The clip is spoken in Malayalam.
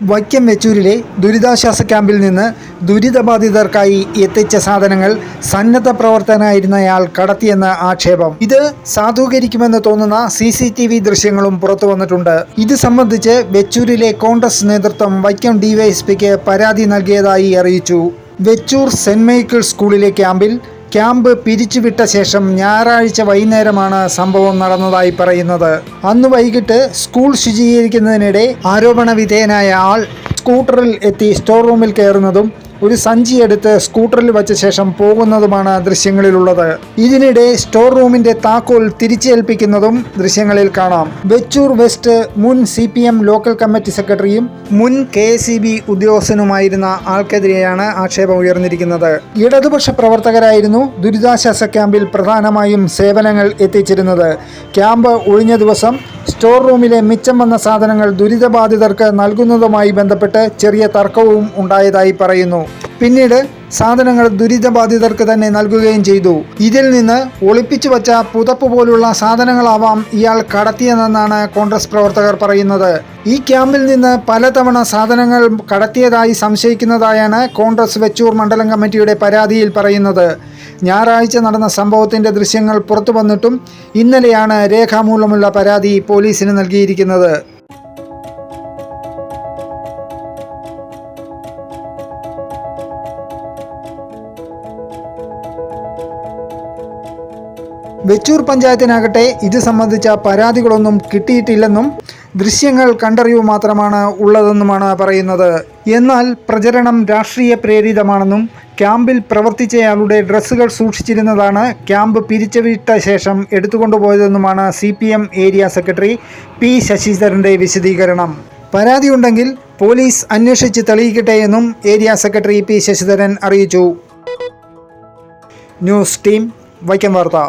വൈക്കം വെച്ചൂരിലെ ദുരിതാശ്വാസ ക്യാമ്പിൽ നിന്ന് ദുരിതബാധിതർക്കായി എത്തിച്ച സാധനങ്ങൾ സന്നദ്ധ പ്രവർത്തകനായിരുന്നയാൾ കടത്തിയെന്ന ആക്ഷേപം. ഇത് സാധൂകരിക്കുമെന്ന് തോന്നുന്ന CCTV ദൃശ്യങ്ങളും പുറത്തു വന്നിട്ടുണ്ട്. ഇത് സംബന്ധിച്ച് വെച്ചൂരിലെ കോൺഗ്രസ് നേതൃത്വം വൈക്കം DYSPക്ക് പരാതി നൽകിയതായി അറിയിച്ചു. വെച്ചൂർ സെന്റ് മൈക്കിൾസ് സ്കൂളിലെ ക്യാമ്പ് പിരിച്ചുവിട്ട ശേഷം ഞായറാഴ്ച വൈകുന്നേരമാണ് സംഭവം നടന്നതായി പറയുന്നത്. അന്ന് വൈകിട്ട് സ്കൂൾ ശുചീകരിക്കുന്നതിനിടെ ആരോപണ വിധേയനായ ആൾ സ്കൂട്ടറിൽ എത്തി സ്റ്റോർ റൂമിൽ കയറുന്നതും ഒരു സഞ്ചിയെടുത്ത് സ്കൂട്ടറിൽ വച്ച ശേഷം പോകുന്നതുമാണ് ദൃശ്യങ്ങളിലുള്ളത്. ഇതിനിടെ സ്റ്റോർ റൂമിന്റെ താക്കോൽ തിരിച്ചേൽപ്പിക്കുന്നതും ദൃശ്യങ്ങളിൽ കാണാം. വെച്ചൂർ വെസ്റ്റ് മുൻ CPM ലോക്കൽ കമ്മിറ്റി സെക്രട്ടറിയും മുൻ KSEB ഉദ്യോഗസ്ഥനുമായിരുന്ന ആൾക്കെതിരെയാണ് ആക്ഷേപം ഉയർന്നിരിക്കുന്നത്. ഇടതുപക്ഷ പ്രവർത്തകരായിരുന്നു ദുരിതാശ്വാസ ക്യാമ്പിൽ പ്രധാനമായും സേവനങ്ങൾ എത്തിച്ചിരുന്നത്. ക്യാമ്പ് ഒഴിഞ്ഞ ദിവസം സ്റ്റോർ റൂമിലെ മിച്ചം വന്ന സാധനങ്ങൾ ദുരിതബാധിതർക്ക് നൽകുന്നതുമായി ബന്ധപ്പെട്ട് ചെറിയ തർക്കവും ഉണ്ടായതായി പറയുന്നു. പിന്നീട് സാധനങ്ങൾ ദുരിതബാധിതർക്ക് തന്നെ നൽകുകയും ചെയ്തു. ഇതിൽ നിന്ന് ഒളിപ്പിച്ചു വച്ച പുതപ്പ് പോലുള്ള സാധനങ്ങളാവാം ഇയാൾ കടത്തിയതെന്നാണ് കോൺഗ്രസ് പ്രവർത്തകർ പറയുന്നത്. ഈ ക്യാമ്പിൽ നിന്ന് പലതവണ സാധനങ്ങൾ കടത്തിയതായി സംശയിക്കുന്നതായാണ് കോൺഗ്രസ് വെച്ചൂർ മണ്ഡലം കമ്മിറ്റിയുടെ പരാതിയിൽ പറയുന്നത്. ഞായറാഴ്ച നടന്ന സംഭവത്തിന്റെ ദൃശ്യങ്ങൾ പുറത്തു വന്നിട്ടും ഇന്നലെയാണ് രേഖാമൂലമുള്ള പരാതി പോലീസിന് നൽകിയിരിക്കുന്നത്. വെച്ചൂർ പഞ്ചായത്തിനാകട്ടെ ഇത് സംബന്ധിച്ച പരാതികളൊന്നും കിട്ടിയിട്ടില്ലെന്നും ദൃശ്യങ്ങൾ കണ്ടറിവ് മാത്രമാണ് ഉള്ളതെന്നുമാണ് പറയുന്നത്. എന്നാൽ പ്രചരണം രാഷ്ട്രീയ പ്രേരിതമാണെന്നും ക്യാമ്പിൽ പ്രവർത്തിച്ചയാളുടെ ഡ്രസ്സുകൾ സൂക്ഷിച്ചിരുന്നതാണ് ക്യാമ്പ് പിരിച്ചുവിട്ട ശേഷം എടുത്തുകൊണ്ടുപോയതെന്നുമാണ് CPM ഏരിയ സെക്രട്ടറി P. ശശിധരൻ്റെ വിശദീകരണം. പരാതിയുണ്ടെങ്കിൽ പോലീസ് അന്വേഷിച്ച് തെളിയിക്കട്ടെ എന്നും ഏരിയ സെക്രട്ടറി P. ശശിധരൻ അറിയിച്ചു. ന്യൂസ് ടീം വൈക്കം വാർത്ത.